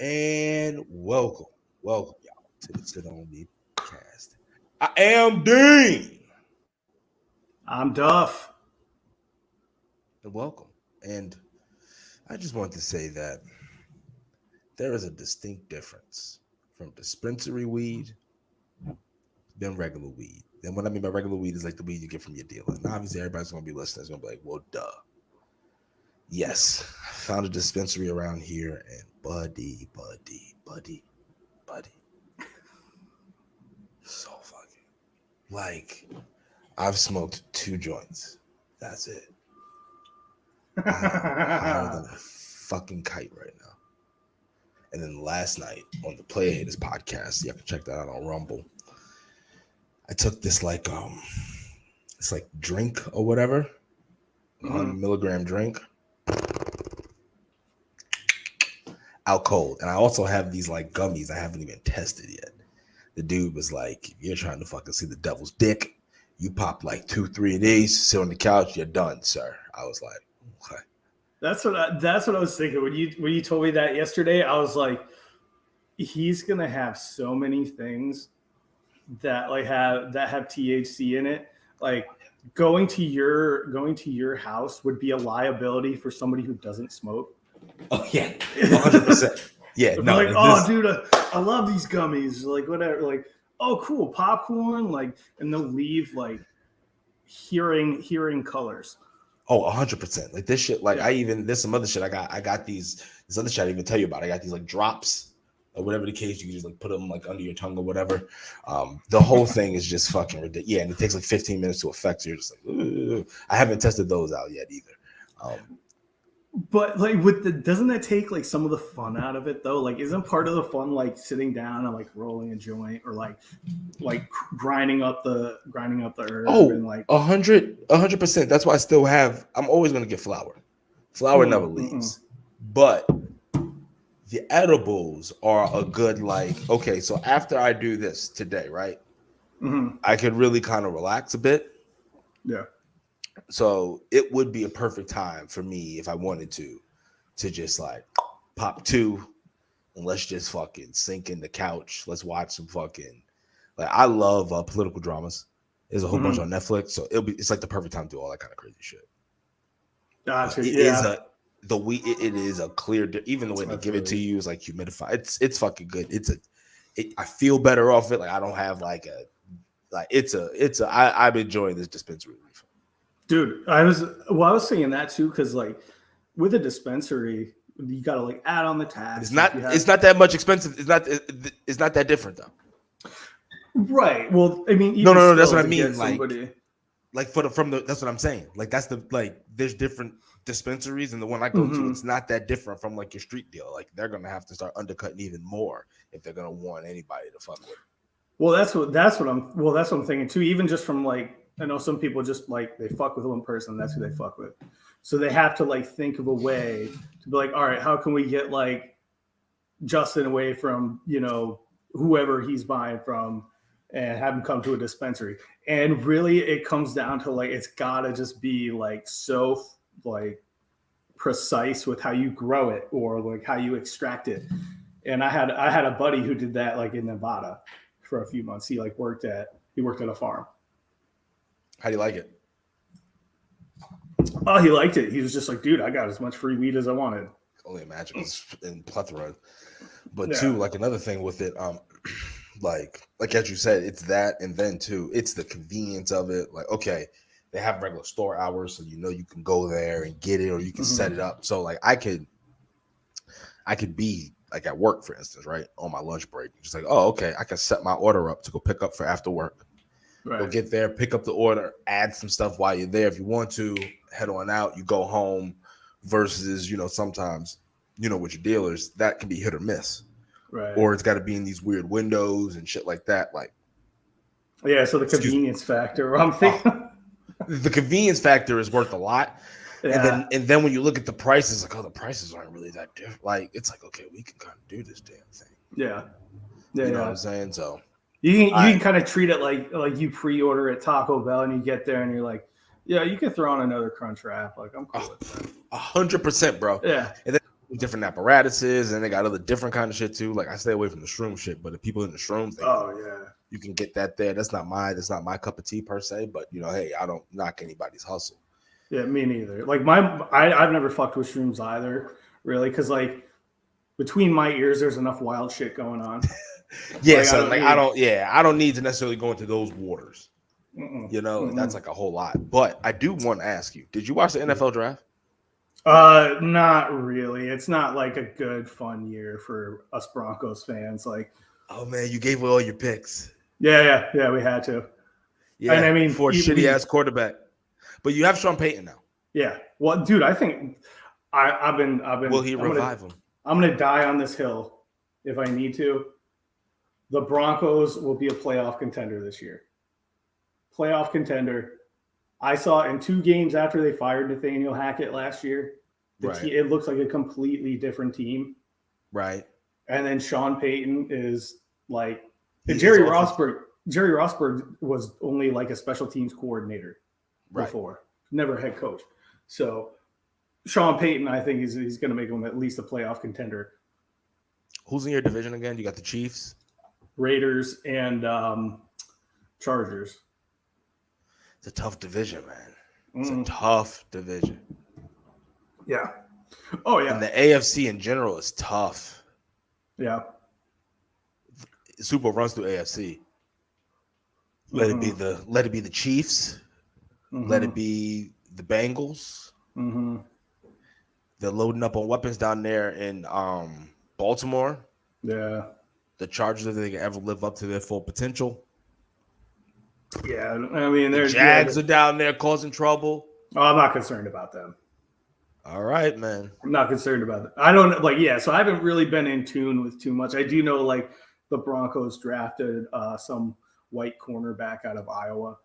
And welcome y'all to the Sit On Me podcast. I am Dean, I'm Duff. and welcome. And I just want to say that there is a distinct difference from dispensary weed than regular weed. And what I mean by regular weed is like the weed you get from your dealer. And obviously, everybody's going to be listening. It's going to be like, well, duh. Yes, I found a dispensary around here, and buddy, so fucking like I've smoked 2 joints. That's it. I am higher than a fucking kite right now. And then last night on the Play Haters podcast, you can check that out on Rumble. I took this it's like drink or whatever, 100 milligram drink, out cold. And I also have these like gummies I haven't even tested yet. The dude was like, if you're trying to fucking see the devil's dick, you pop like 2-3 of these, sit on the couch, you're done, sir. I was like, okay. That's what I was thinking when you told me that yesterday. I was like, he's gonna have so many things that have THC in it. Like going to your house would be a liability for somebody who doesn't smoke. Oh yeah, 100%. Yeah, no, like, oh, dude, I love these gummies. Like, whatever. Like, oh, cool, popcorn. Like, and they'll leave like hearing colors. Oh, 100%. Like this shit. Like there's some other shit. I got this other shit I didn't even tell you about. I got these like drops or whatever the case. You can just like put them like under your tongue or whatever. The whole thing is just fucking ridiculous. Yeah, and it takes like 15 minutes to affect. So you're just like, ugh. I haven't tested those out yet either. But like doesn't that take like some of the fun out of it though? Like, isn't part of the fun like sitting down and like rolling a joint or like grinding up the herb? Oh, and like 100%. That's why I'm always gonna get flour. Flour never leaves. But the edibles are a good okay. So after I do this today, right? I could really kind of relax a bit. Yeah. So it would be a perfect time for me if I wanted to just like pop 2 and let's just fucking sink in the couch. Let's watch some fucking I love political dramas. There's a whole bunch on Netflix, so it's like the perfect time to do all that kind of crazy shit. Gotcha. It is a clear, even the way they give it to you is like humidified. It's fucking good. I feel better off it. Like I don't have I'm enjoying this dispensary. Dude, I was saying that too, because like with a dispensary, you gotta like add on the tax. It's not that much expensive. It's not that different though. Right. Well, I mean, no. That's what I mean. That's what I'm saying. Like that's there's different dispensaries, and the one I go to, it's not that different from like your street deal. Like they're gonna have to start undercutting even more if they're gonna want anybody to fuck with. Well, that's what I'm thinking too. Even just from like, I know some people just like they fuck with one person, that's who they fuck with. So they have to like think of a way to be like, all right, how can we get like Justin away from, whoever he's buying from and have him come to a dispensary. And really it comes down to like, it's gotta just be like so like precise with how you grow it or like how you extract it. And I had a buddy who did that like in Nevada for a few months. He worked at a farm. How do you like it? Oh, he liked it. He was just like, dude, I got as much free weed as I wanted. Only imagine it's in plethora. But too, like another thing with it, like as you said, it's that, and then too, it's the convenience of it. Like, okay, they have regular store hours, so you can go there and get it, or you can set it up. So like I could be like at work, for instance, right, on my lunch break, just like, oh, okay, I can set my order up to go pick up for after work. Right. Go get there, pick up the order, add some stuff while you're there. If you want to, head on out, you go home. Versus, sometimes, with your dealers, that can be hit or miss. Right. Or it's got to be in these weird windows and shit like that. Like, yeah, so the convenience factor. I'm thinking the convenience factor is worth a lot. Yeah. And then when you look at the prices, like, oh, the prices aren't really that different. Like, it's like, okay, we can kind of do this damn thing. Yeah. You know what I'm saying? So you can kind of treat it like you pre-order at Taco Bell and you get there and you're like, yeah, you can throw on another Crunch Wrap. Like, I'm cool with that. 100%, bro. Yeah. And then different apparatuses, and they got other different kind of shit too. Like I stay away from the shroom shit, but the people in the shrooms, you can get that there. That's not my cup of tea per se, but hey, I don't knock anybody's hustle. Yeah, me neither. Like I've never fucked with shrooms either, really, because like between my ears, there's enough wild shit going on. I don't need to necessarily go into those waters. That's like a whole lot. But I do want to ask you: did you watch the NFL draft? Not really. It's not like a good fun year for us Broncos fans. Like, oh man, you gave away all your picks. Yeah, we had to. Yeah, and I mean, for a shitty ass quarterback. But you have Sean Payton now. Yeah. Well, dude, I think I've been. Will he revive him? I'm gonna die on this hill if I need to. The Broncos will be a playoff contender this year. Playoff contender. I saw in 2 games after they fired Nathaniel Hackett last year, it looks like a completely different team. Right. And then Sean Payton is like Jerry Rosburg was only like a special teams coordinator before, never head coach. So Sean Payton, I think he's going to make him at least a playoff contender. Who's in your division again? You got the Chiefs, Raiders, and Chargers. It's a tough division, man. It's a tough division. Yeah. Oh yeah. And the AFC in general is tough. Yeah. Super runs through AFC. Let it be the Chiefs. Let it be the Bengals. They're loading up on weapons down there in Baltimore. Yeah. The Chargers, if they can ever live up to their full potential. Yeah, I mean, the Jags are down there causing trouble. Oh, I'm not concerned about them. All right, man. I'm not concerned about that. I don't so I haven't really been in tune with too much. I do know like the Broncos drafted some white cornerback out of Iowa.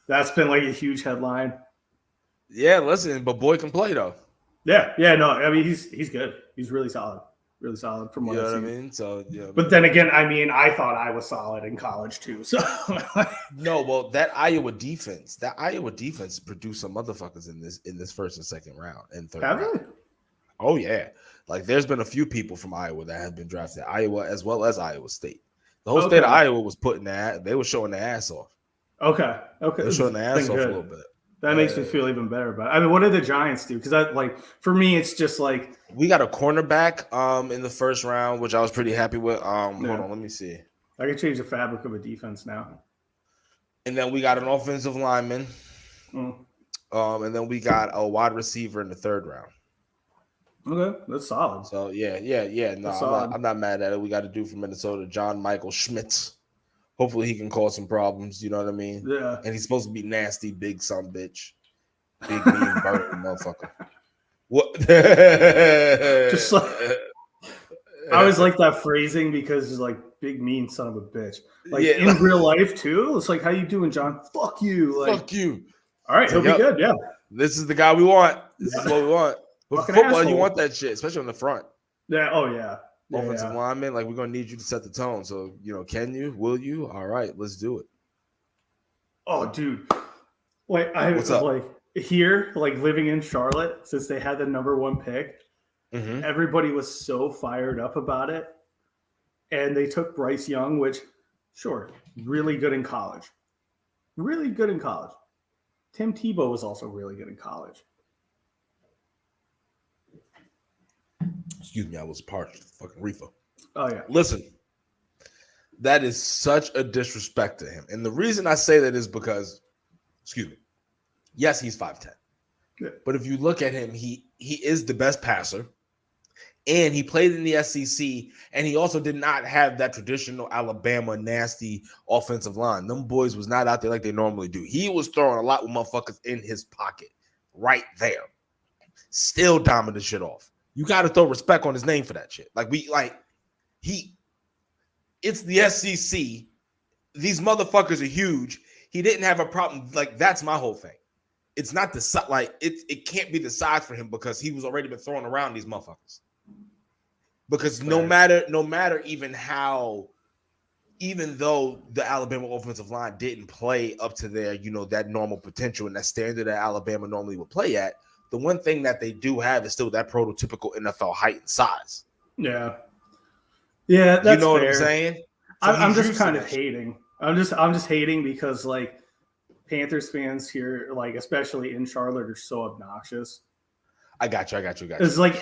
That's been like a huge headline. Yeah, listen, but boy can play though. Yeah, no, I mean he's good. He's really solid. Really solid from what I've seen. I mean? So yeah. But then again, I mean, I thought I was solid in college too. So no, well, that Iowa defense produced some motherfuckers in this first and second round and third round. Oh yeah. Like there's been a few people from Iowa that have been drafted. Iowa as well as Iowa State. The whole state of Iowa was putting that. They were showing their ass off. Okay. They were showing their ass off a little bit. That makes me feel even better about it. I mean, what did the Giants do? Because for me, it's just like we got a cornerback in the first round, which I was pretty happy with. Hold on, let me see. I can change the fabric of a defense now. And then we got an offensive lineman. And then we got a wide receiver in the third round. Okay, that's solid. So yeah. No, I'm not mad at it. We got a dude from Minnesota, John Michael Schmitz. Hopefully he can cause some problems. You know what I mean? Yeah. And he's supposed to be nasty, big son bitch, big mean burning motherfucker. What? Just like I always like that phrasing because it's like big mean son of a bitch. Like in real life too. It's like, how you doing, John? Fuck you. Like, fuck you. All right, he'll be good. Yeah. This is the guy we want. This is what we want. With football, asshole. You want that shit, especially on the front. Yeah. Oh yeah. Offensive lineman, like we're gonna need you to set the tone. So can you? Will you? All right, let's do it. Oh, dude, like I was like here, like living in Charlotte, since they had the #1 pick, everybody was so fired up about it, and they took Bryce Young, which, sure, really good in college, Tim Tebow was also really good in college. Excuse me, I was parched. Fucking reefer. Oh yeah. Listen, that is such a disrespect to him, and the reason I say that is because, excuse me, yes, he's 5'10", but if you look at him, he is the best passer, and he played in the SEC, and he also did not have that traditional Alabama nasty offensive line. Them boys was not out there like they normally do. He was throwing a lot with motherfuckers in his pocket, right there, still doming the shit off. You got to throw respect on his name for that shit. It's the SEC. These motherfuckers are huge. He didn't have a problem. Like, that's my whole thing. It's not the size. Like, it can't be the size for him because he was already been throwing around these motherfuckers. Because no matter even though the Alabama offensive line didn't play up to their, that normal potential and that standard that Alabama normally would play at, the one thing that they do have is still that prototypical NFL height and size. Yeah, that's you know fair. what I'm saying? So I'm just kind of hating. I'm just hating because like Panthers fans here, like especially in Charlotte, are so obnoxious. I got you. It's like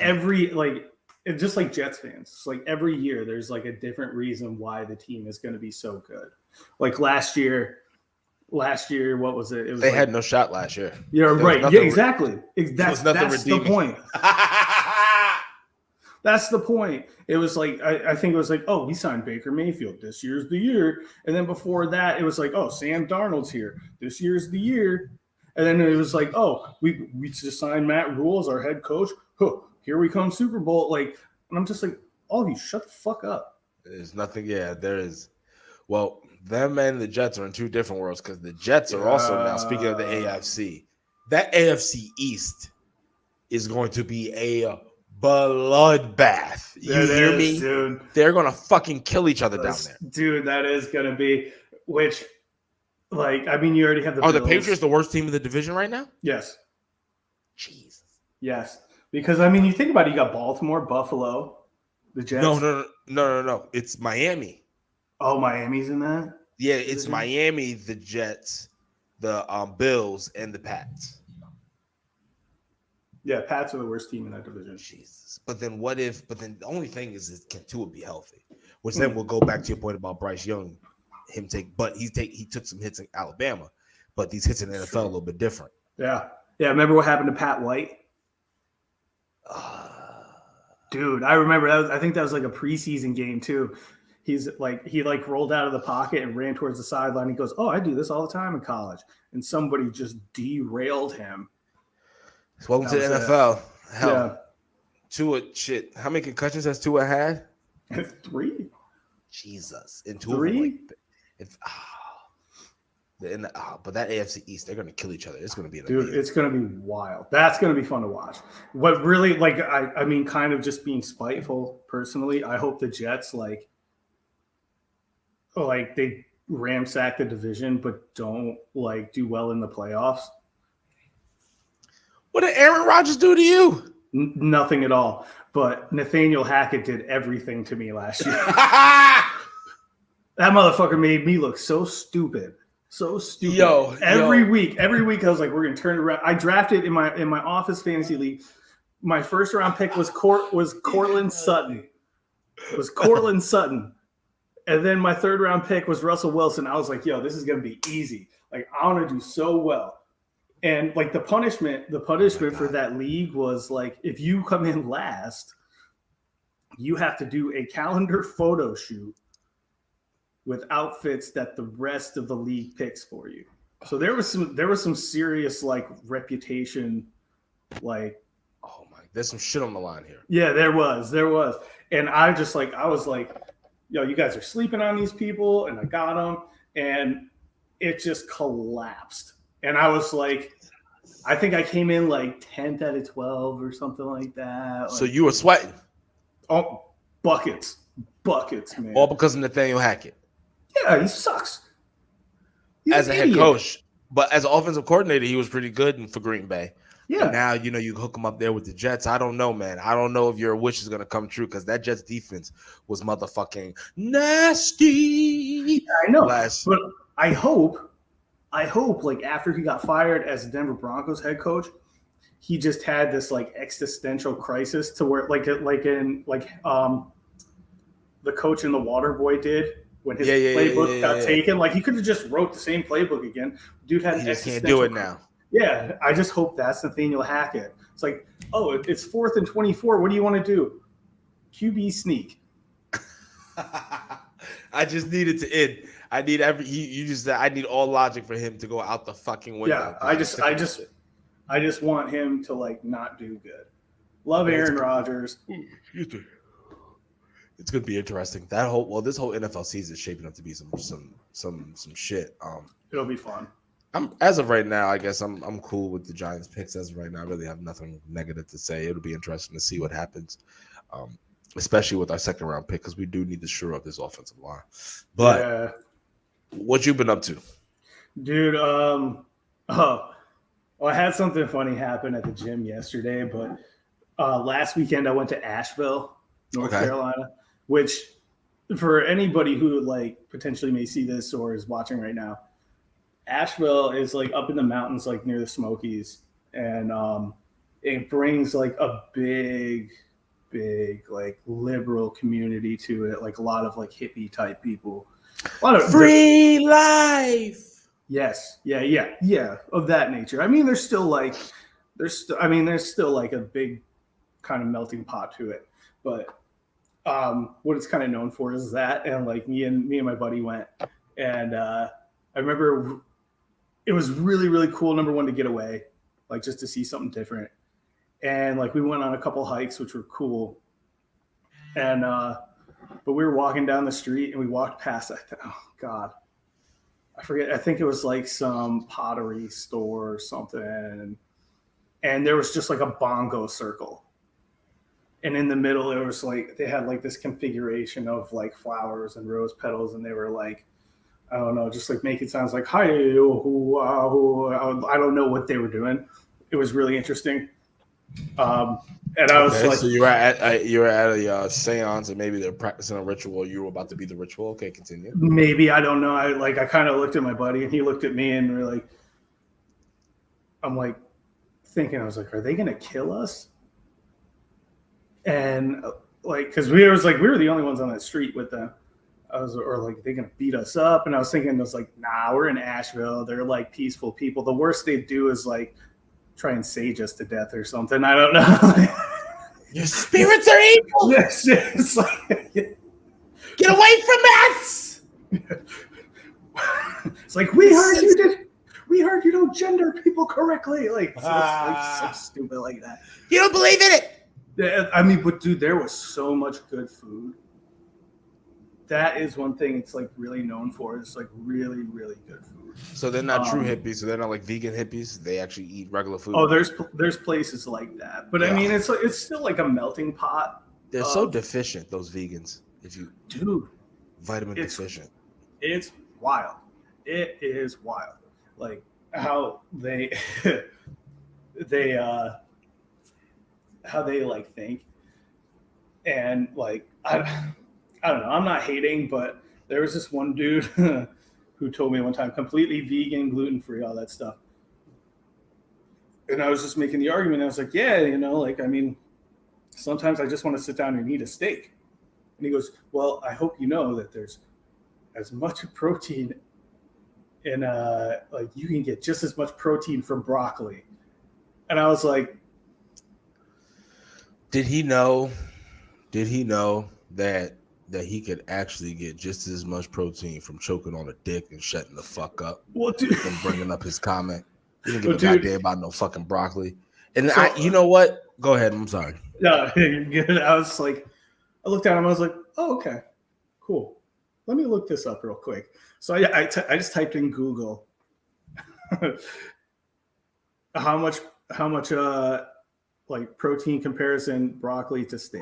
it's just like Jets fans. It's like every year there's like a different reason why the team is going to be so good. Like last year, what was it? It was they had no shot last year. Yeah, right. Yeah, exactly. That's the point. That's the point. It was like I think it was like, oh, we signed Baker Mayfield. This year's the year. And then before that, it was like, oh, Sam Darnold's here. This year's the year. And then it was like, oh, we just signed Matt Rule as our head coach. Huh, here we come, Super Bowl. Like, and I'm just like, all of you, shut the fuck up. There's nothing. Yeah, there is. Well, them and the Jets are in two different worlds because the Jets are also now, speaking of the AFC, that AFC East is going to be a bloodbath. You hear me? Dude. They're going to fucking kill each other down there. Dude, that is going to be, which, like, I mean, you already have the Are Bills. the Patriots the worst team in the division right now? Yes. Jesus. Yes. Because, I mean, you think about it, you got Baltimore, Buffalo, the Jets. No. It's Miami. Oh, Miami's in that? Yeah, it's Miami, the Jets, the Bills, and the Pats. Yeah, Pats are the worst team in that division. Jesus. But then the only thing is can Tua be healthy? Which then we'll go back to your point about Bryce Young. He took some hits in Alabama, but these hits in the NFL are a little bit different. Yeah. Yeah, remember what happened to Pat White? Dude, I remember that. I think that was like a preseason game too. He rolled out of the pocket and ran towards the sideline. He goes, "Oh, I do this all the time in college," and somebody just derailed him. Welcome to the NFL. Hell, Tua, shit. How many concussions has Tua had? 3. Jesus, in 3. But that AFC East, they're gonna kill each other. It's gonna be it's gonna be wild. That's gonna be fun to watch. What really, like, I mean, kind of just being spiteful personally, I hope the Jets like they ransack the division, but don't like do well in the playoffs. What did Aaron Rodgers do to you? Nothing at all. But Nathaniel Hackett did everything to me last year. That motherfucker made me look so stupid. So stupid. Every week I was like, we're gonna turn around. I drafted in my office fantasy league. My first round pick was Cortland Sutton. And then my third round pick was Russell Wilson. I was like, yo, this is gonna be easy. Like, I want to do so well. And like the punishment for that league was like, if you come in last, you have to do a calendar photo shoot with outfits that the rest of the league picks for you. So there was some serious like reputation, like, oh my, there's some shit on the line here. Yeah, there was. And I was like, yo, you guys are sleeping on these people, and I got them, and it just collapsed. And I was like, I think I came in like 10th out of 12 or something like that. So you were sweating? Oh, buckets, man. All because of Nathaniel Hackett. Yeah, he sucks. He's as a head coach, but as an offensive coordinator, he was pretty good for Green Bay. Yeah. But now, you hook him up there with the Jets. I don't know, man. I don't know if your wish is going to come true because that Jets defense was motherfucking nasty. I know. But I hope, like, after he got fired as the Denver Broncos head coach, he just had this, like, existential crisis to where, the coach in The Waterboy did when his playbook got taken. Like, he could have just wrote the same playbook again. Dude had he just can't do it now. Yeah, I just hope that's Nathaniel Hackett. It's like, oh, it's 4th and 24. What do you want to do? QB sneak. I just need it to end. I need I need all logic for him to go out the fucking window. Yeah, I just want him to like not do good. Love Aaron Rodgers. It's gonna be interesting. This whole NFL season is shaping up to be some shit. It'll be fun. As of right now, I guess I'm cool with the Giants picks. As of right now, I really have nothing negative to say. It'll be interesting to see what happens, especially with our second round pick, because we do need to shore up this offensive line. But what you been up to, dude? Well, I had something funny happen at the gym yesterday, but last weekend I went to Asheville, North Okay. Carolina, which for anybody who like potentially may see this or is watching right now, Asheville is like up in the mountains, like near the Smokies, and it brings like a big like liberal community to it, like a lot of like hippie type people, a lot of Free life. yes, yeah, of that nature. I mean, there's still like a big kind of melting pot to it, but what it's kind of known for is that, and like me and my buddy went, and I remember it was really cool. Number one, to get away, like just to see something different, and like we went on a couple hikes, which were cool, and but we were walking down the street and we walked past. Oh God, I forget. I think it was like some pottery store or something, and there was just like a bongo circle, and in the middle it was like they had like this configuration of like flowers and rose petals, and they were like, I don't know, just like making sounds like hi, I don't know what they were doing. It was really interesting. And I was Okay, like, so you were at a seance, and maybe they're practicing a ritual. You were about to be the ritual. Okay, continue. maybe, I don't know. I kind of looked at my buddy and he looked at me, and we're like, I'm like thinking, I was like, are they gonna kill us? And like, because we were the only ones on that street with them. Or like they're gonna beat us up, and I was thinking, I was like, nah, we're in Asheville. They're like peaceful people. The worst they do is like try and sage us to death or something. I don't know. Your spirits are evil. Yes, it's like Get away from us. it's like we heard you don't gender people correctly. Like, so it's like so stupid like that. You don't believe in it. Yeah, I mean, but dude, there was so much good food. That is one thing it's like really known for. It's like really good food. So they're not true hippies. So they're not like vegan hippies. They actually eat regular food. Oh, there's places like that, but I mean, it's still like a melting pot. They're so deficient, those vegans. If you Dude, vitamin deficient. It's wild. It is wild. Like how they how they like think, and like I don't know. I'm not hating, but there was this one dude who told me one time, completely vegan, gluten free, all that stuff. And I was just making the argument. I was like, yeah, like, I mean, sometimes I just want to sit down and eat a steak. And he goes, well, I hope you know that there's as much protein in like you can get just as much protein from broccoli. And I was like, did he know that he could actually get just as much protein from choking on a dick and shutting the fuck up? well, dude, and bringing up his comment. He didn't give well, a goddamn about no fucking broccoli. And So- you know what? Go ahead. I'm sorry. no, you're good. I was like, I looked at him. I was like, oh, okay, cool. Let me look this up real quick. So I just typed in Google how much like protein comparison broccoli to steak.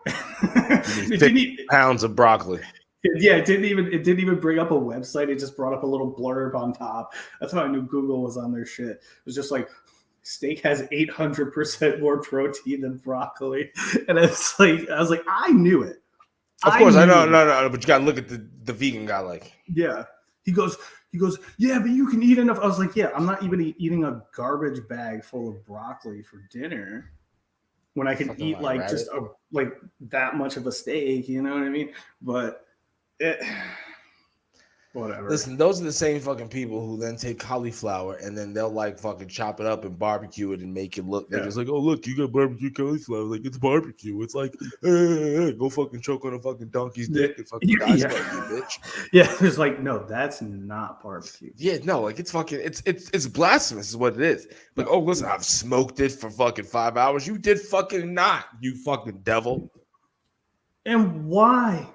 You need 50 pounds of broccoli. Yeah, it didn't even bring up a website. It just brought up a little blurb on top. That's how I knew Google was on their shit. It was just like, steak has 800% more protein than broccoli, and it's like, I was like, I knew it. Of course, I know, no, but you gotta look at the vegan guy. Like, yeah, he goes, yeah, but you can eat enough. I was like, yeah, I'm not even eating a garbage bag full of broccoli for dinner when I can Fucking eat like rabbit. just like that much of a steak. You know what I mean? But whatever. listen, those are the same fucking people who then take cauliflower and then they'll like fucking chop it up and barbecue it and make it look. They're just like, oh look, you got barbecue cauliflower. Like, it's barbecue. It's like, go fucking choke on a fucking donkey's dick and fucking die, Yeah. you bitch. Yeah, it's like, no, that's not barbecue. Yeah, no, like it's fucking, it's blasphemous is what it is. Like, oh, listen, I've smoked it for fucking 5 hours. You did fucking not, you fucking devil. And why?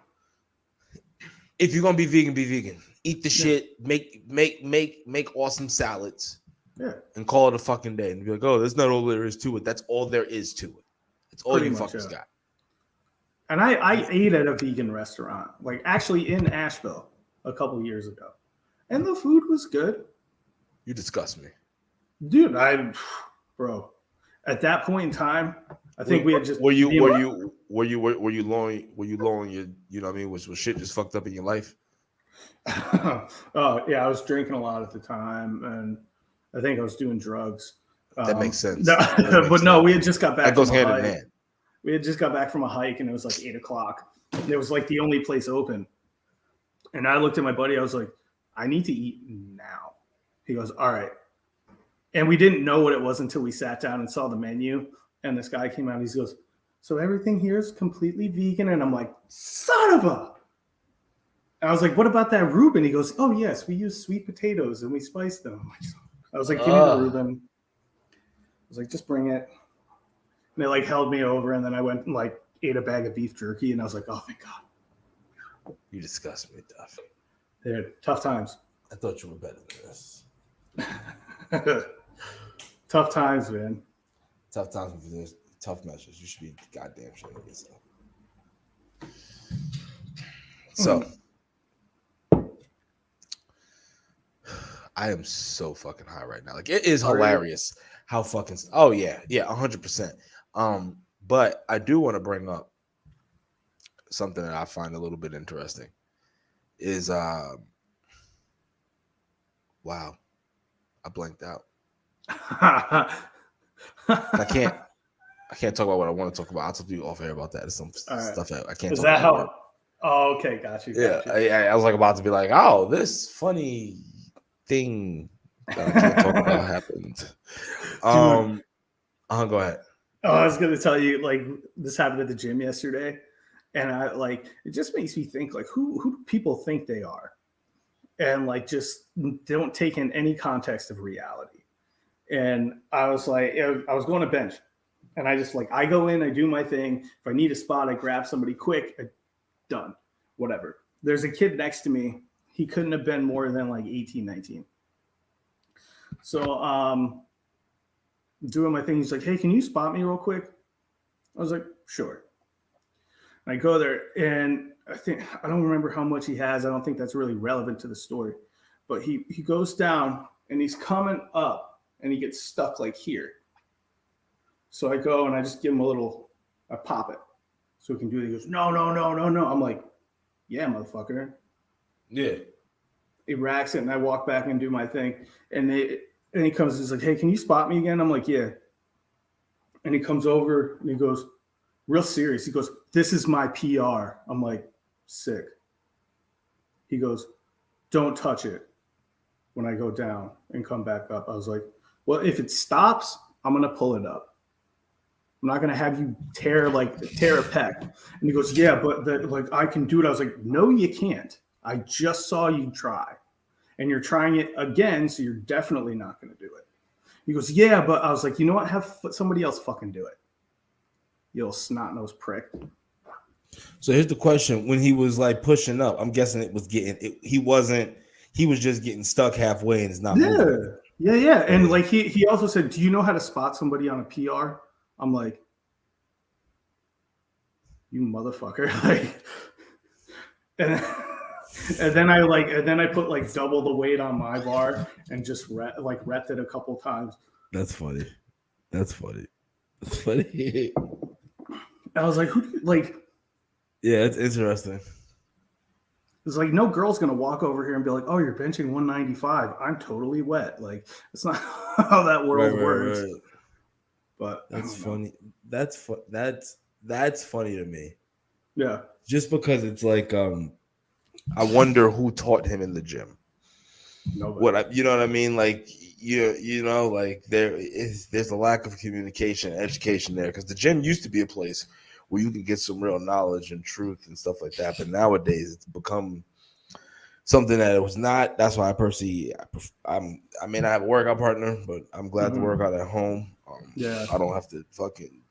If you're gonna be vegan, be vegan. Eat the shit. Make awesome salads. Yeah, And call it a fucking day. And be like, oh, that's not all there is to it. That's all there is to it. That's all Pretty you much, fuckers yeah. got. and I ate at a vegan restaurant, like actually in Asheville a couple years ago, and the food was good. You disgust me. Dude, bro, at that point in time, I think we had just were you lowering your, you know what I mean, was shit just fucked up in your life? Oh yeah, I was drinking a lot at the time, and I think I was doing drugs. That makes sense. No, but no, we had just got back. That goes hand in hand. We had just got back from a hike, and it was like 8:00. It was like the only place open. And I looked at my buddy. I was like, I need to eat now. He goes, all right. And we didn't know what it was until we sat down and saw the menu. And this guy came out. He goes, so everything here is completely vegan. And I'm like, son of a. And I was like, what about that Reuben? He goes, oh, yes, we use sweet potatoes and we spice them. I was like, give me the Reuben. I was like, just bring it. And they like held me over. And then I went and like ate a bag of beef jerky. And I was like, oh, thank God. You disgust me, Duff. They're tough times. I thought you were better than this. Tough times, man. Tough times for this. Tough measures. You should be goddamn shit of yourself. So, I am so fucking high right now. Like, it is hilarious how fucking. Oh yeah, 100%. But I do want to bring up something that I find a little bit interesting. Is wow, I blanked out. I can't talk about what I want to talk about. I'll talk to you off air about that. There's some stuff that I can't. Is that how? Oh, okay, got you. I was like about to be like, oh, this funny thing that I can't talk about happened. Go ahead. Oh, I was gonna tell you, like, this happened at the gym yesterday, and I like it just makes me think, like, who do people think they are, and like just don't take in any context of reality. And I was like, I was going to bench, and I just like I go in, I do my thing. If I need a spot, I grab somebody quick. Done, whatever. There's a kid next to me. He couldn't have been more than like 18, 19. So doing my thing. He's like, hey, can you spot me real quick? I was like, sure. And I go there, and I don't remember how much he has. I don't think that's really relevant to the story. But he goes down, and he's coming up, and he gets stuck like here. So I go, and I just give him I pop it. So he can do it. He goes, no. I'm like, yeah, motherfucker. Yeah. He racks it, and I walk back and do my thing. And he comes, he's like, hey, can you spot me again? I'm like, yeah. And he comes over, and he goes, real serious. He goes, this is my PR. I'm like, sick. He goes, don't touch it when I go down and come back up. I was like, well, if it stops, I'm going to pull it up. I'm not going to have you tear a pec. And he goes, yeah, but like I can do it. I was like, no, you can't. I just saw you try. And you're trying it again, so you're definitely not going to do it. He goes, yeah, but I was like, you know what? Have somebody else fucking do it. You little snot-nosed prick. So here's the question. When he was like pushing up, I'm guessing it was he was just getting stuck halfway and it's not moving. Yeah. And like he also said, do you know how to spot somebody on a PR? I'm like, you motherfucker. Like, and then I put like double the weight on my bar and just repped it a couple times. That's funny. I was like, yeah, it's interesting. It's like no girl's gonna walk over here and be like, "Oh, you're benching 195. I'm totally wet." Like it's not how that world works. Right. But that's funny. That's funny to me. Yeah. Just because it's like, I wonder who taught him in the gym. Nobody. You know what I mean? Like you know, like there's a lack of communication, education there, because the gym used to be a place where you can get some real knowledge and truth and stuff like that. But nowadays it's become something that it was not. That's why I may not have a workout partner, but I'm glad to work out at home. I don't have to fucking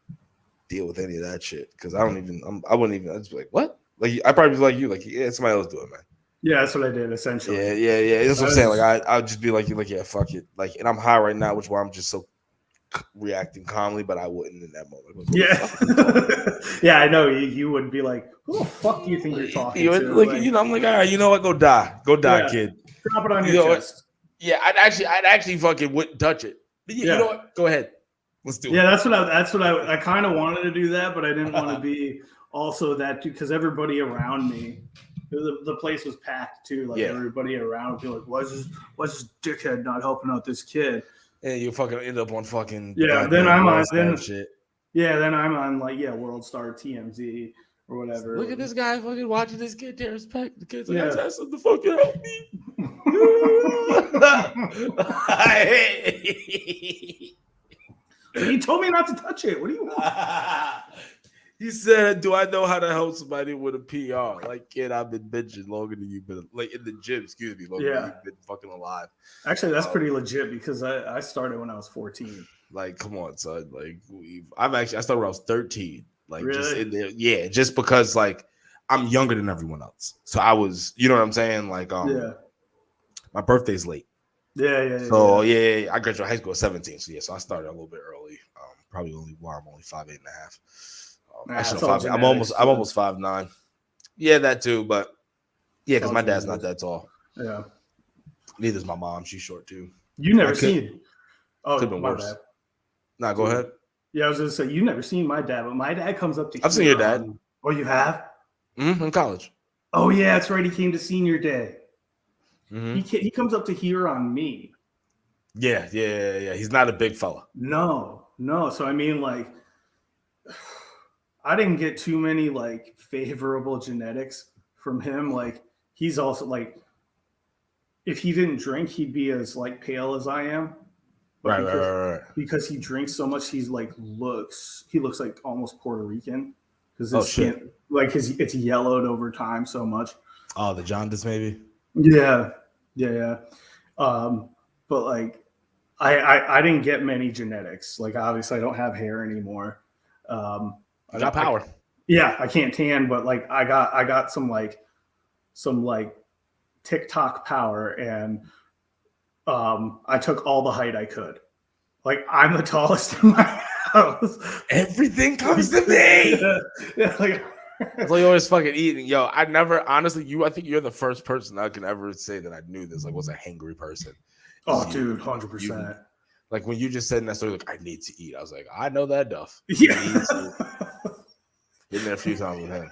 deal with any of that shit because I wouldn't even. I'd just be like, what? Like I'd probably be like you, like yeah, somebody else do it, man. Yeah, that's what I did essentially. Yeah. That's what I'm saying. Like I'd just be like you, like yeah, fuck it. Like, and I'm high right now, which is why I'm just so reacting calmly, but I wouldn't in that moment. Yeah. Yeah, I know you would be like, who the fuck do you think you're talking to? Like, you know, I'm like, all right, you know what? Go die, kid. Drop it on your chest. Yeah, I'd actually fucking wouldn't touch it. You know what? Go ahead. Let's do it. Yeah, that's what I kind of wanted to do that, but I didn't want to be also that dude because everybody around me, the place was packed too. Like everybody around would be like, why's this dickhead not helping out this kid? And you fucking end up on fucking then I'm on shit. Yeah, then I'm on like World Star, TMZ, or whatever. Look at this guy fucking watching this kid tear his pack. The kid's like, I said something to fucking help me. He told me not to touch it. What do you want? He said, do I know how to help somebody with a PR? Like, kid, I've been bitching longer than you've been, like in the gym, excuse me, longer than you've been fucking alive. Actually, that's pretty legit because I started when I was 14. Like, come on, son. Like, I started when I was 13. Like, really? Just in there, just because like I'm younger than everyone else. So I was, you know what I'm saying? Like, my birthday's late. So I graduated high school at 17. So I started a little bit early. Probably only I'm only 5'8.5". Actually, I'm almost 5'9". Yeah, that too. But yeah, because my dad's not that tall. Yeah. Neither's my mom. She's short too. You never seen? Could have been worse. Bad. Nah, go ahead. Yeah, I was gonna say you never seen my dad, but my dad comes up to. I've seen your dad. Oh, you have? Mm-hmm, in college. Oh yeah, that's right. He came to senior day. Mm-hmm. He comes up to here on me. Yeah. He's not a big fella. No. So I mean, like, I didn't get too many like favorable genetics from him. Like, he's also like, if he didn't drink, he'd be as like pale as I am. Right. Because he drinks so much, he looks like almost Puerto Rican because his skin, like it's yellowed over time so much. Oh, the jaundice maybe. Yeah. But like, I didn't get many genetics. Like, obviously, I don't have hair anymore. I got power. I can't tan, but like, I got some TikTok power, and I took all the height I could. Like, I'm the tallest in my house. Everything comes to me. Like, that's why you always fucking eating. Yo, I never honestly. I think you're the first person I can ever say that I knew this. Like, was a hangry person. Oh, dude, 100%. Like when you just said in that story, like I need to eat. I was like, I know that Duff. Yeah. Been there a few times with him.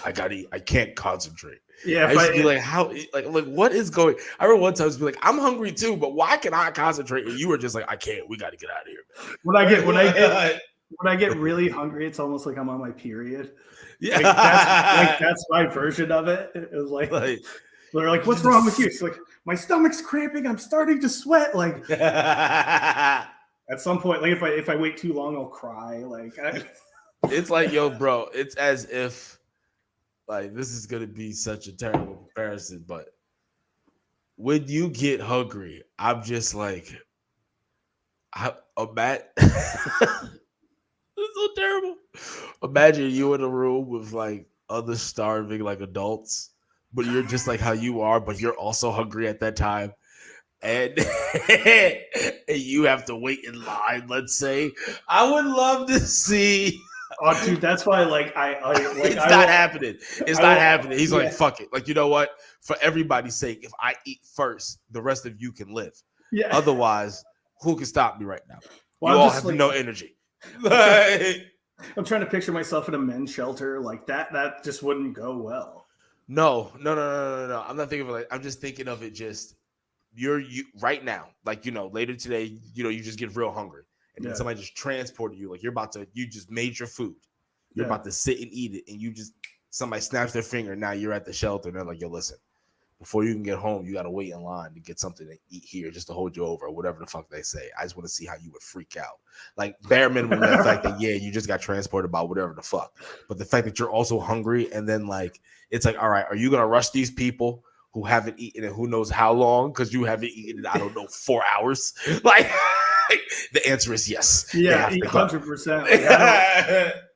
I gotta eat. I can't concentrate. Yeah, I used to be like, how? Like, what is going? I remember one time I was be like, I'm hungry too, but why can I concentrate? And you were just like, I can't. We got to get out of here. When I get really hungry, it's almost like I'm on my period. Yeah, that's my version of it. It was like they're like, "What's wrong with you?" It's like, my stomach's cramping. I'm starting to sweat. Like at some point, like if I wait too long, I'll cry. Like it's like, yo, bro. It's as if like this is gonna be such a terrible comparison, but when you get hungry, I'm just like, it's so terrible. Imagine you in a room with like other starving like adults, but you're just like how you are, but you're also hungry at that time. And, and you have to wait in line, let's say. I would love to see. Oh, dude, that's why it's not happening. It's not happening. He's like, fuck it. Like, you know what? For everybody's sake, if I eat first, the rest of you can live. Yeah. Otherwise, who can stop me right now? Well, you all have no energy. I'm trying to picture myself in a men's shelter like that. That just wouldn't go well. No. I'm not thinking of it like, I'm just thinking of it just you right now. Like, later today, you just get real hungry. And then somebody just transported you. Like you just made your food. You're about to sit and eat it. And somebody snaps their finger. Now you're at the shelter. And they're like, yo, listen, before you can get home, you got to wait in line to get something to eat here just to hold you over or whatever the fuck they say. I just want to see how you would freak out. Like bare minimum, the fact that, you just got transported by whatever the fuck. But the fact that you're also hungry and then like, it's like, all right, are you going to rush these people who haven't eaten in who knows how long? Because you haven't eaten in, I don't know, 4 hours. Like the answer is yes. Yeah, 100%.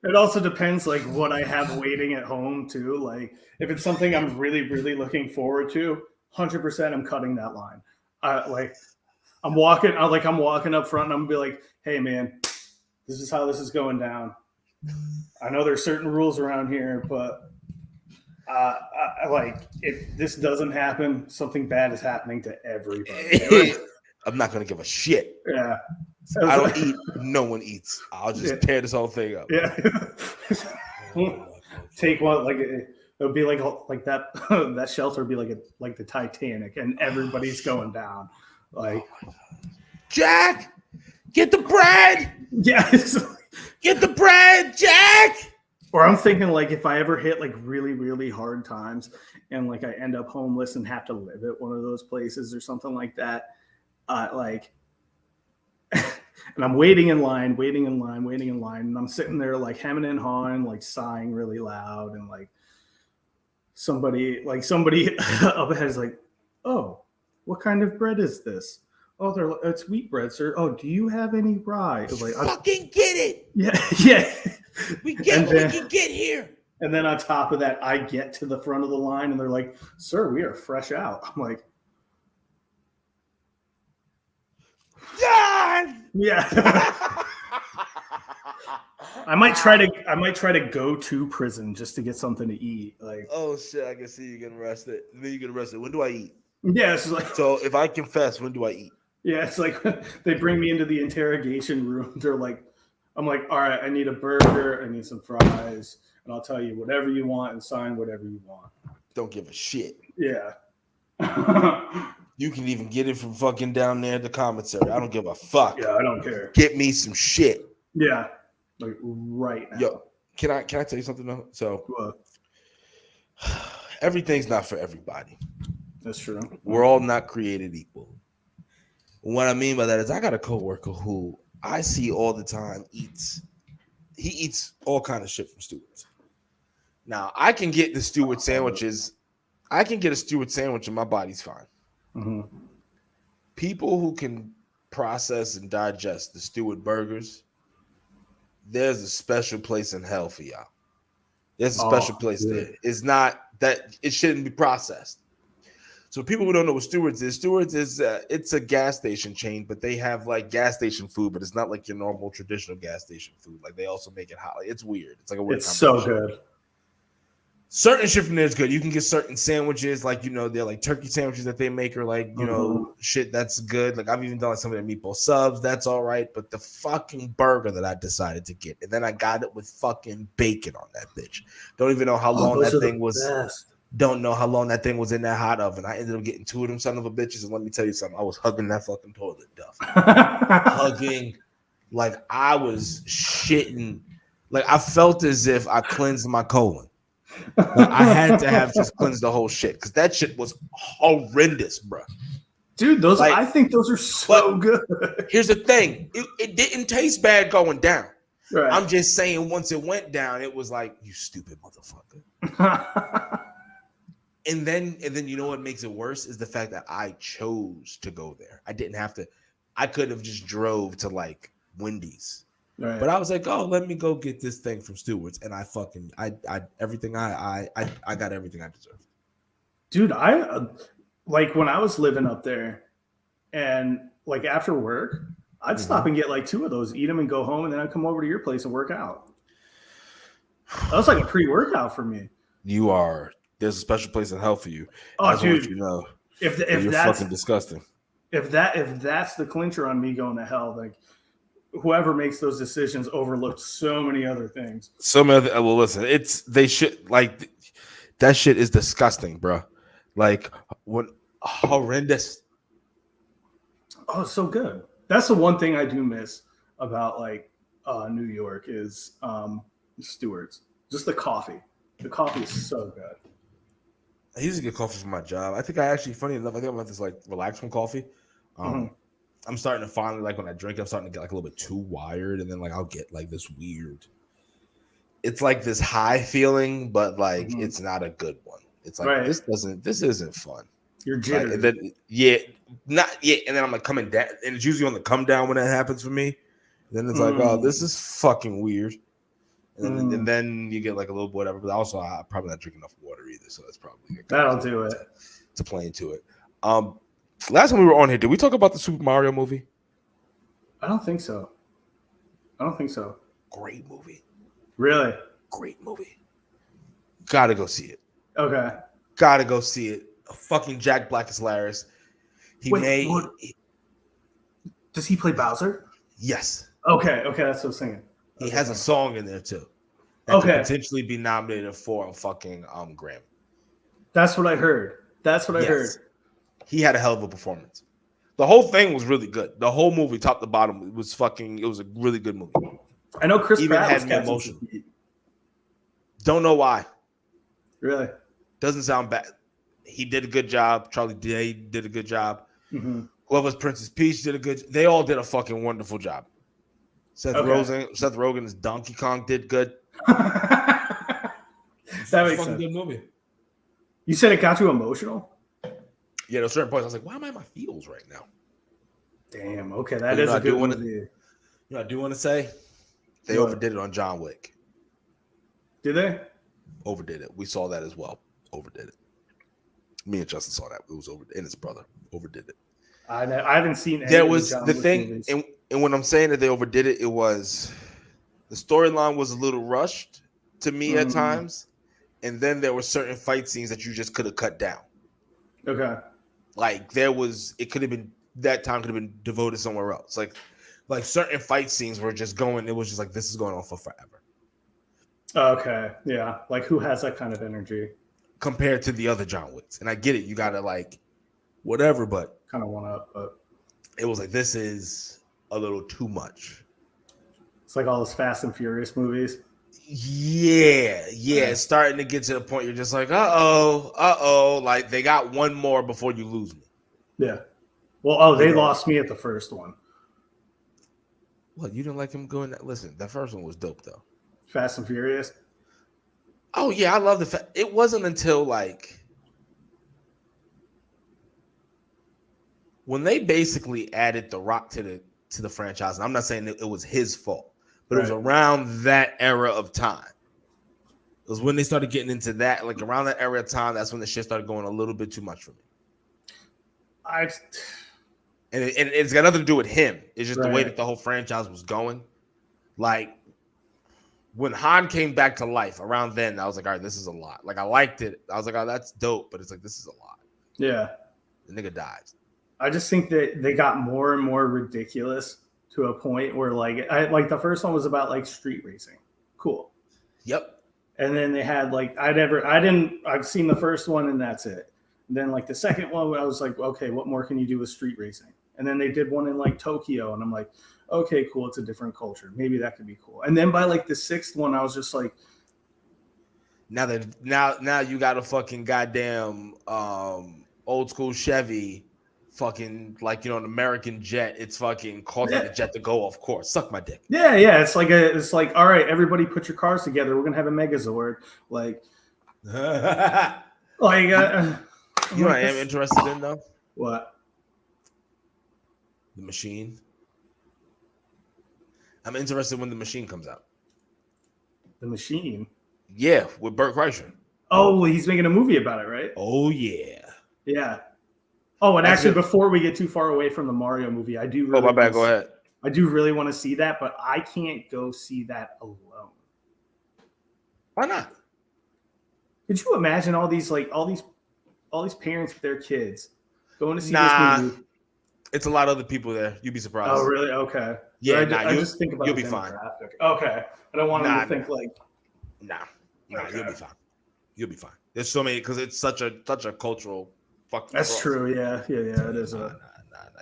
It also depends like what I have waiting at home too. Like if it's something I'm really, really looking forward to, 100% I'm cutting that line. I'm walking up front and I'm gonna be like, hey man, this is how this is going down. I know there's certain rules around here, but if this doesn't happen, something bad is happening to everybody. I'm not gonna give a shit. Yeah. I don't eat. No one eats. I'll just tear this whole thing up. Yeah. Take one like it'll be like that. That shelter would be like the Titanic, and everybody's going down. Like, Jack, get the bread. Yeah, get the bread, Jack. Or I'm thinking like if I ever hit like really, really hard times and like I end up homeless and have to live at one of those places or something like that, like, and I'm waiting in line, and I'm sitting there like hemming and hawing, like sighing really loud, and like somebody up ahead is like, "Oh, what kind of bread is this?" "Oh, it's wheat bread, sir." "Oh, do you have any rye?" Like, fucking get it. Yeah. We get what we can get here. And then on top of that, I get to the front of the line and they're like, "Sir, we are fresh out." I'm like, God! Yeah. I might try to go to prison just to get something to eat. Like, oh shit, I can see you getting arrested. Then you get arrested. When do I eat? Yeah, it's like, so if I confess, when do I eat? Yeah, it's like they bring me into the interrogation room. They're like, I'm like, "All right, I need a burger, I need some fries, and I'll tell you whatever you want and sign whatever you want." Don't give a shit. Yeah. You can even get it from fucking down there at the commissary. I don't give a fuck. Yeah, I don't care. Get me some shit. Yeah, like right now. Yo, can I tell you something though? So everything's not for everybody. That's true. We're all not created equal. What I mean by that is I got a coworker who I see all the time he eats all kind of shit from Stewart's. Now I can get the Stewart sandwiches. I can get a Stewart sandwich and my body's fine. Mm-hmm. People who can process and digest the Stewart burgers, there's a special place in hell for y'all. There's a special place there. It's not that it shouldn't be processed. So people who don't know what Stewart's is it's a gas station chain, but they have like gas station food, but it's not like your normal traditional gas station food. Like they also make it hot. Like, it's weird. It's like a weird. It's so good. Certain shit from there is good. You can get certain sandwiches, like they're like turkey sandwiches that they make, or like shit that's good. Like I've even done like some of their meatball subs. That's all right. But the fucking burger that I decided to get, and then I got it with fucking bacon on that bitch. Don't even know how long that thing was. Don't know how long that thing was in that hot oven. I ended up getting 2 of them son of a bitches, and let me tell you something. I was hugging that fucking toilet, Duff. Hugging, like I was shitting. Like I felt as if I cleansed my colon. Like, I had to have just cleansed the whole shit because that shit was horrendous, bro. Dude, I think those are so good. Here's the thing: it didn't taste bad going down. Right. I'm just saying, once it went down, it was like, you stupid motherfucker. And then you know what makes it worse is the fact that I chose to go there. I didn't have to. I could have just drove to like Wendy's. Right. But I was like, oh, let me go get this thing from Stewart's, and I everything I got everything I deserved. Dude, I like when I was living up there, and like after work, I'd stop and get like 2 of those, eat them, and go home, and then I'd come over to your place and work out. That was like a pre-workout for me. There's a special place in hell for you. Oh, dude, if you're that's fucking disgusting. If that's the clincher on me going to hell, like. Whoever makes those decisions overlooked so many other things. Well, listen, they should like that shit is disgusting, bro. Like what horrendous. Oh, so good. That's the one thing I do miss about like New York is Stewart's. Just the coffee. The coffee is so good. I used to get coffee from my job. I think funny enough, I think I'm gonna this like relax from coffee. I'm starting to finally, like when I drink, I'm starting to get like a little bit too wired, and then like I'll get like this weird. It's like this high feeling, but like it's not a good one. It's like this isn't fun. You're jittery. Like, and then I'm like coming down, and it's usually on the come down when that happens for me. Then it's like, oh, this is fucking weird. And then you get like a little whatever, but also I'm probably not drinking enough water either, so that's probably that'll do it. To play into it. Last time we were on here, did we talk about the Super Mario movie? I don't think so. Great movie. Really? Great movie. Gotta go see it. Okay. Gotta go see it. Fucking Jack Black is hilarious. Does he play Bowser? Yes. Okay, that's what I was saying. He has a song in there too. That could potentially be nominated for a fucking Grammy. That's what I heard. I heard. He had a hell of a performance. The whole thing was really good. The whole movie, top to bottom, it was a really good movie. I know Chris even Pratt had me emotional. Don't know why. Really? Doesn't sound bad. He did a good job. Charlie Day did a good job. Mm-hmm. Whoever's Princess Peach did a good. They all did a fucking wonderful job. Seth Rogen as Donkey Kong did good. That makes sense. Good movie. You said it got you emotional? Yeah, there's certain points I was like, why am I in my feels right now? Damn, okay, that is a good movie. You know, I do want to say they overdid it on John Wick. Did they? Overdid it. We saw that as well. Overdid it. Me and Justin saw that. It was over, and his brother overdid it. I haven't seen any there of was John the Wick thing, movies. and when I'm saying that they overdid it, it was the storyline was a little rushed to me at times, and then there were certain fight scenes that you just could have cut down. Okay. Like it could have been that time could have been devoted somewhere else. Like certain fight scenes were just going. It was just like this is going on for forever. Okay, yeah. Like who has that kind of energy compared to the other John Wicks? And I get it. You gotta like whatever, but kind of one up. But it was like this is a little too much. It's like all those Fast and Furious movies. Yeah. It's starting to get to the point you're just like, like they got one more before you lose me. Yeah. Well, they lost me at the first one. Well, you didn't like him going that? Listen, that first one was dope though. Fast and Furious. Oh yeah, I love the fact it wasn't until like when they basically added The Rock to the franchise. And I'm not saying that it was his fault, but it was around that era of time. It was when they started getting into that, like around that era of time. That's when the shit started going a little bit too much for me. And it's got nothing to do with him. It's just the way that the whole franchise was going. Like when Han came back to life around then, I was like, all right, this is a lot. Like I liked it. I was like, oh, that's dope. But it's like, this is a lot. Yeah. The nigga died. I just think that they got more and more ridiculous to a point where like the first one was about like street racing. Cool. Yep. And then they had like, I've seen the first one and that's it. And then like the second one, I was like, okay, what more can you do with street racing? And then they did one in like Tokyo, and I'm like, okay, cool. It's a different culture. Maybe that could be cool. And then by like the sixth one, I was just like, now you got a fucking goddamn old school Chevy, fucking like an American jet. It's fucking causing the jet to go off course. Suck my dick. Yeah. It's like all right, everybody, put your cars together. We're gonna have a Megazord. Like, you know what I am interested in though? What? The Machine. I'm interested when The Machine comes out. The Machine? Yeah, with Bert Kreischer. Oh, he's making a movie about it, right? Oh, yeah. Yeah. Oh, and actually, before we get too far away from the Mario movie, I do really my bad. Go ahead. I do really want to see that, but I can't go see that alone. Why not? Could you imagine all these parents with their kids going to see this movie? It's a lot of other people there. You'd be surprised. Oh, really? Okay. Yeah, I just think about you'll be fine. Okay. I don't want them to think like. Nah, you'll be fine. You'll be fine. There's so many because it's such a cultural fucking. That's true. Yeah. It is. Nah.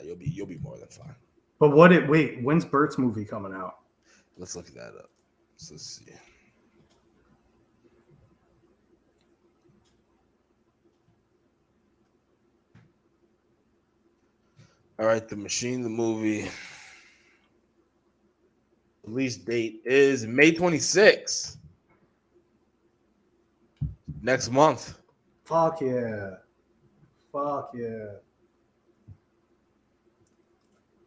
You'll be more than fine. But when's Bert's movie coming out? Let's look that up. Let's see. All right, The Machine, the movie. Release date is May 26th. Next month. Fuck yeah.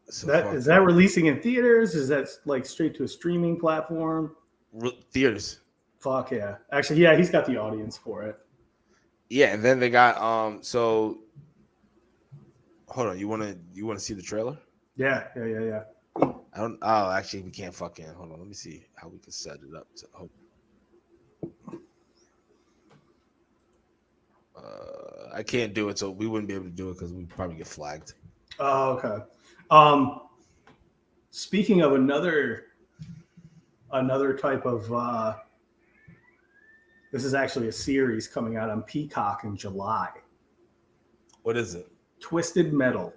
So is that releasing in theaters? Is that like straight to a streaming platform? Theaters. Fuck yeah. Actually, yeah, he's got the audience for it. Yeah, and then they got so hold on, you wanna see the trailer? Yeah. Actually we can't fucking hold on. Let me see how we can set it up to I can't do it, so we wouldn't be able to do it because we'd probably get flagged. Oh, okay. Speaking of another type of this is actually a series coming out on Peacock in July. What is it? Twisted Metal.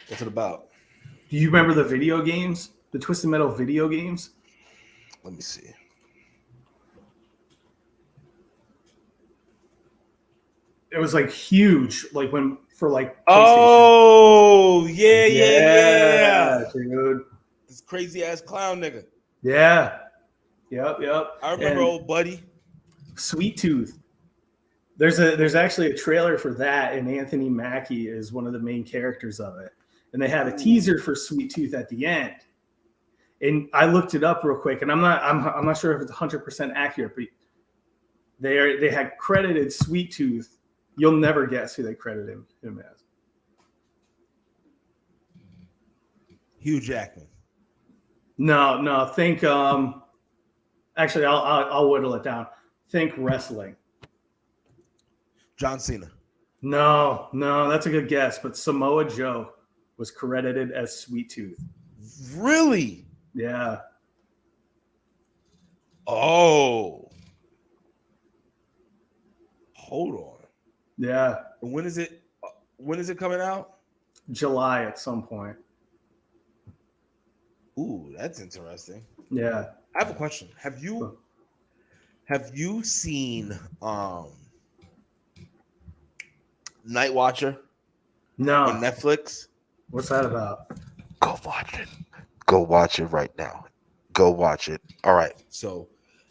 What's it about? Do you remember the video games? The Twisted Metal video games? Let me see. It was like huge, like when for like PlayStation. Oh, yeah. Dude. This crazy ass clown nigga. Yeah. Yep. I remember old buddy. Sweet Tooth. There's actually a trailer for that, and Anthony Mackie is one of the main characters of it. And they have a teaser for Sweet Tooth at the end. And I looked it up real quick, and I'm not sure if it's 100% accurate, but they had credited Sweet Tooth. You'll never guess who they credited him as. Hugh Jackman. No. Think. Actually, I'll whittle it down. Think wrestling. John Cena. No, that's a good guess. But Samoa Joe was credited as Sweet Tooth. Really? Yeah. Oh. Hold on. Yeah. When is it coming out? July at some point. Ooh, that's interesting. Yeah. I have a question. Have you seen Night Watcher? No. On Netflix? What's that about? Go watch it. Go watch it right now. Go watch it. All right. So,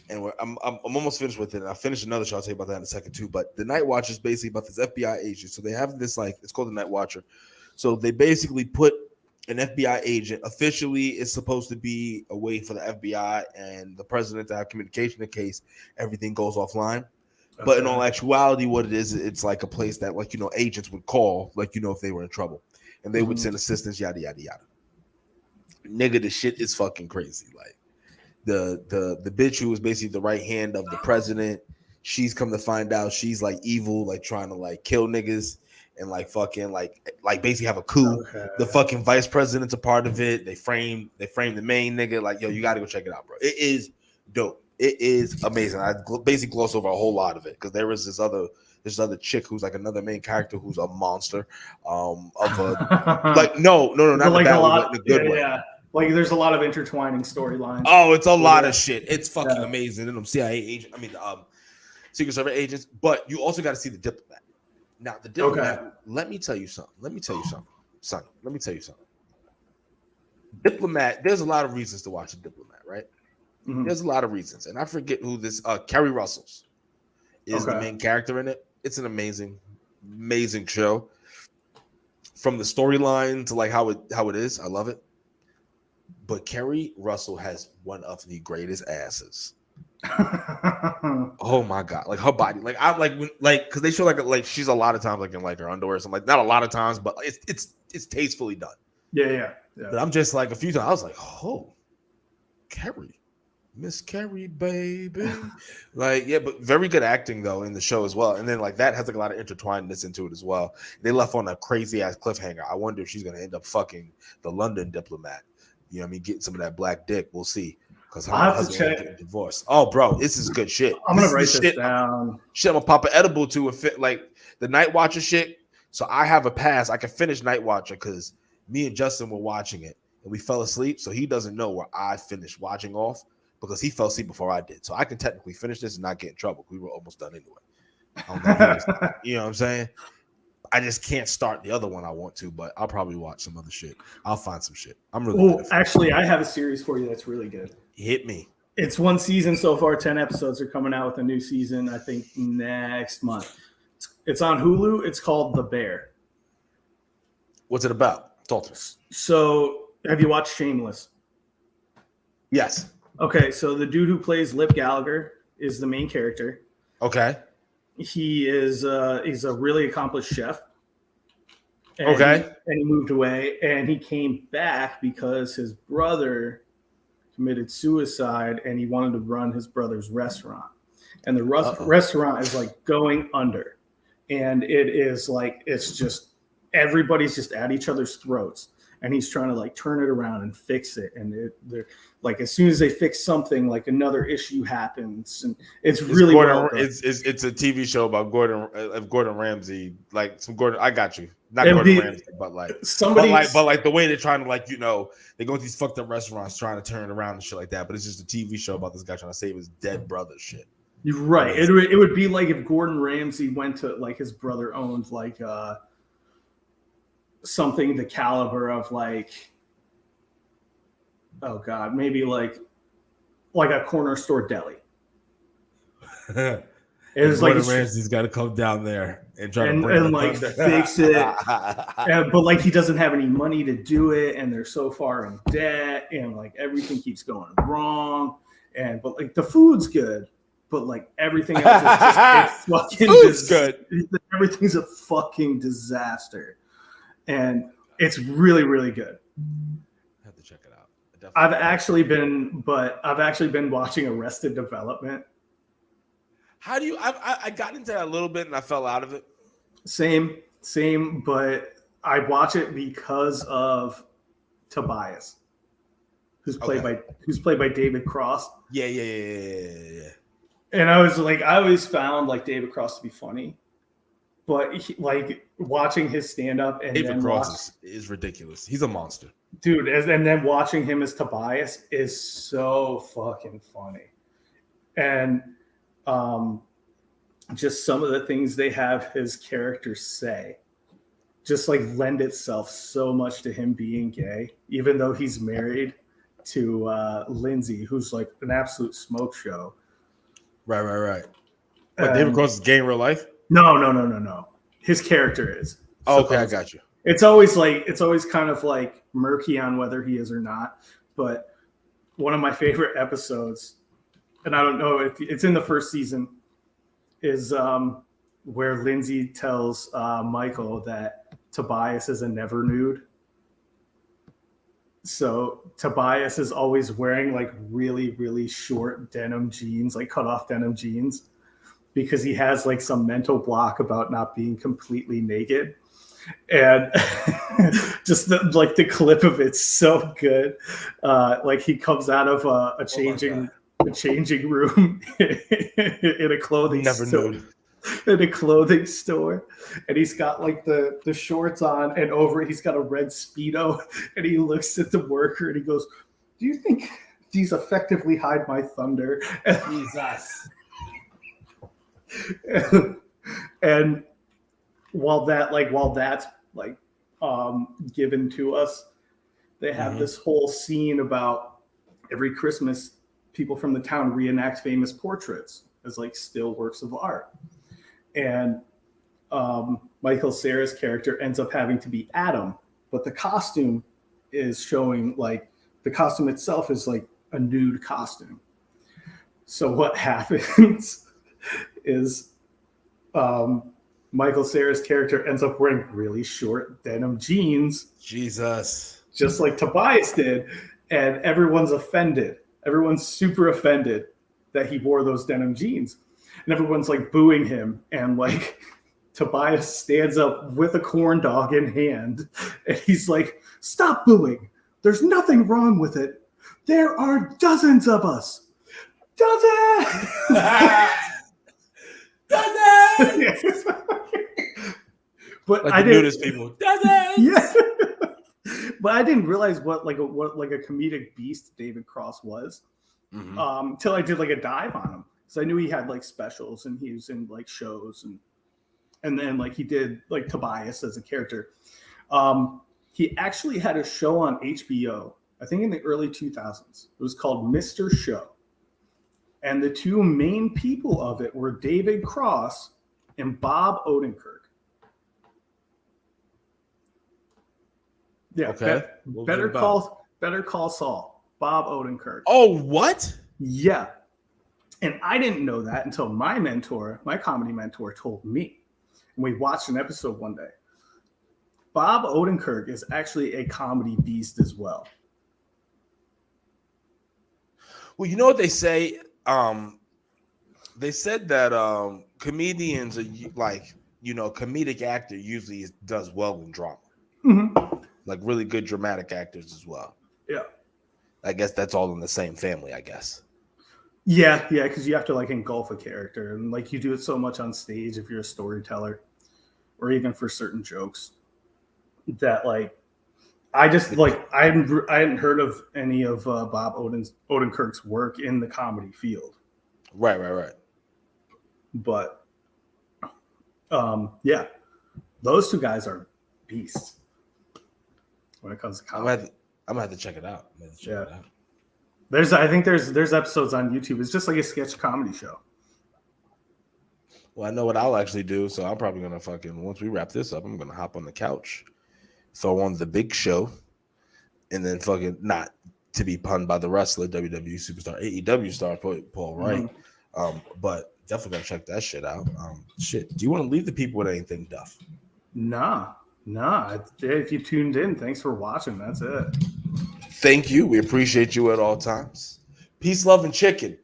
and I'm almost finished with it. I'll finish another show. I'll tell you about that in a second too. But the Night Watcher is basically about this FBI agent. So they have this it's called the Night Watcher. So they basically put an FBI agent. Officially, it's supposed to be a way for the FBI and the president to have communication in case everything goes offline. Okay. But in all actuality, what it is, it's like a place that agents would call, if they were in trouble, and they would send assistance, yada yada yada. Nigga, the shit is fucking crazy. Like the bitch who was basically the right hand of the president, she's come to find out she's like evil, like trying to kill niggas and fucking basically have a coup. Okay. The fucking vice president's a part of it. They framed the main nigga. Yo, you got to go check it out, bro. It is dope. It is amazing. I basically glossed over a whole lot of it because there is this other chick who's another main character who's a monster. No, not the bad way, but in a good way. Yeah. There's a lot of intertwining storylines. Oh, it's a lot of shit. It's fucking amazing. And them CIA agent, Secret Service agents. But you also got to see the diplomat. Now, the diplomat. Let me tell you something. Son. Let me tell you something. Diplomat. There's a lot of reasons to watch a diplomat, right? Mm-hmm. There's a lot of reasons, and I forget who this. Kerry Russell's is the main character in it. It's an amazing show. From the storyline to how it is, I love it. But Kerry Russell has one of the greatest asses. Oh my god! Her body, because they show she's a lot of times in her underwear or something. Not a lot of times, but it's tastefully done. Yeah. But I'm just a few times I was like, oh, Kerry. Miss Carrie, baby. But very good acting though in the show as well. And then that has a lot of intertwinedness into it as well. They left on a crazy ass cliffhanger. I wonder if she's gonna end up fucking the London diplomat. Getting some of that black dick. We'll see. Because her husband getting divorced. Oh, bro, this is good shit. I'm gonna write this down. Shit, I'm gonna pop an edible to fit the Night Watcher shit. So I have a pass. I can finish Night Watcher because me and Justin were watching it and we fell asleep. So he doesn't know where I finished watching off. Because he fell asleep before I did. So I can technically finish this and not get in trouble. We were almost done anyway. You know what I'm saying? I just can't start the other one I want to, but I'll probably watch some other shit. I'll find some shit. I'm really good. Actually, I have a series for you that's really good. Hit me. It's one season so far. 10 episodes are coming out with a new season, I think, next month. It's on Hulu. It's called The Bear. What's it about? Talk to us. So have you watched Shameless? Yes. Okay, so the dude who plays Lip Gallagher is the main character. Okay. He is he's a really accomplished chef. And he moved away, and he came back because his brother committed suicide, and he wanted to run his brother's restaurant. And the restaurant is going under, and it is it's just everybody's just at each other's throats. and he's trying to like turn it around and fix it. And they're like, as soon as they fix something, like another issue happens, and it's really well done. It's a TV show about Gordon Ramsay, like some Gordon. I got you, not It'll Gordon be- Ramsay, but like Somebody, but like the way they're trying to, like, you know, they go to these fucked up restaurants trying to turn it around and shit like that. But it's just a TV show about this guy trying to save his dead brother. Shit. you're right. It would be like if Gordon Ramsay went to like his brother owned like something the caliber of like, oh god, maybe like a corner store deli. It was like Gordon Ramsay's got to come down there and try to and like fix it, but like he doesn't have any money to do it, and they're so far in debt, and like everything keeps going wrong, but like the food's good, but like everything else is just fucking Food's good. Everything's a fucking disaster, and it's really really good. I have to check it out. I've actually been watching Arrested Development. How do you? I got into that a little bit and I fell out of it. Same, but I watch it because of Tobias, who's played by David Cross. Yeah. And I was like, I always found like David Cross to be funny, but like watching his stand up and David then Cross is ridiculous. He's a monster, dude. And then watching him as Tobias is so fucking funny, and just some of the things they have his character say just like lend itself so much to him being gay, even though he's married to Lindsay, who's like an absolute smoke show. Right. But David Cross is gay in real life? No. His character is. Oh, okay, I got you. It's always kind of like murky on whether he is or not. But one of my favorite episodes, and I don't know if it's in the first season, is where Lindsay tells Michael that Tobias is a never nude. So Tobias is always wearing like really, really short denim jeans, like cut off denim jeans, because he has like some mental block about not being completely naked. And just the clip of it's so good. Like he comes out of a changing room in a clothing store. In a clothing store, and he's got like the shorts on, and over he's got a red Speedo, and he looks at the worker and he goes, "Do you think these effectively hide my thunder?" Jesus. And while that's given to us, they have this whole scene about every Christmas people from the town reenact famous portraits as like still works of art. And Michael Cera's character ends up having to be Adam, but the costume is showing like the costume itself is like a nude costume. So what happens is Michael Cera's character ends up wearing really short denim jeans. Jesus. Just like Tobias did. And everyone's offended. Everyone's super offended that he wore those denim jeans. And everyone's like booing him, and like Tobias stands up with a corn dog in hand, and he's like, "Stop booing. There's nothing wrong with it. There are dozens of us. Dozens!" Dozens! But like I the nudist people. Dozens! Yeah. But I didn't realize what a comedic beast David Cross was till I did like a dive on him. So I knew he had like specials and he was in like shows and then like he did like Tobias as a character. He actually had a show on HBO, I think in the early 2000s. It was called Mr. Show. And the two main people of it were David Cross and Bob Odenkirk. Yeah. Okay. Better Call Saul. Bob Odenkirk. Oh, what? Yeah. And I didn't know that until my comedy mentor told me. And we watched an episode one day. Bob Odenkirk is actually a comedy beast as well. Well, you know what they say? They said that comedians are like, you know, comedic actor usually does well in drama. Mm-hmm. like really good dramatic actors as well. Yeah. I guess that's all in the same family, I guess. Yeah, because you have to like engulf a character, and like you do it so much on stage if you're a storyteller, or even for certain jokes. That like, I just like I hadn't heard of any of Bob Odenkirk's work in the comedy field. Right. But yeah, those two guys are beasts when it comes to comedy. I'm gonna have to check it out. I think there's episodes on YouTube. It's just like a sketch comedy show. Well, I know what I'll actually do, so I'm probably gonna once we wrap this up, I'm gonna hop on the couch, throw on The Big Show, and then not to be punned by the wrestler, WWE superstar, AEW star Paul Wright. But definitely gonna check that shit out. Shit. Do you want to leave the people with anything, Duff? Nah. If you tuned in, thanks for watching. That's it. Thank you. We appreciate you at all times. Peace, love, and chicken.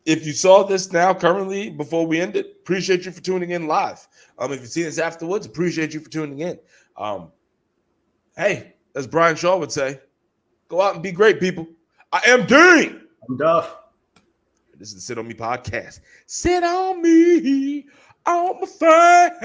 If you saw this now currently before we end it, appreciate you for tuning in live. If you see this afterwards, appreciate you for tuning in. Hey, as Brian Shaw would say, go out and be great, people. I am Dean. I'm Duff. This is the Sit On Me podcast. Sit on me, on my face.